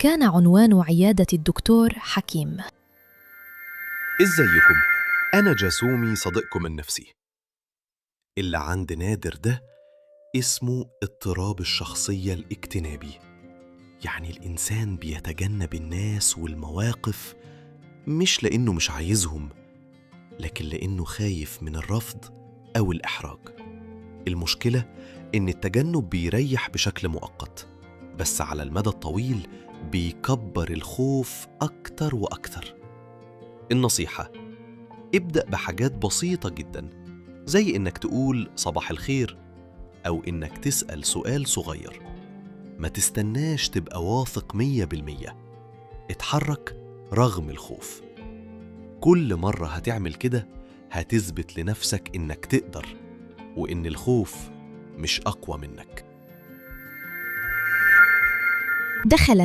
كان عنوان عيادة الدكتور حكيم. إزيكم؟ أنا جاسومي صديقكم النفسي. اللي عند نادر ده اسمه اضطراب الشخصية الاجتنابي، يعني الإنسان بيتجنب الناس والمواقف مش لأنه مش عايزهم، لكن لأنه خايف من الرفض أو الإحراج. المشكلة إن التجنب بيريح بشكل مؤقت، بس على المدى الطويل بيكبر الخوف أكتر وأكتر. النصيحة: ابدأ بحاجات بسيطة جدا، زي إنك تقول صباح الخير أو إنك تسأل سؤال صغير. ما تستناش تبقى واثق 100%، اتحرك رغم الخوف. كل مرة هتعمل كده هتثبت لنفسك إنك تقدر، وإن الخوف مش أقوى منك. دخل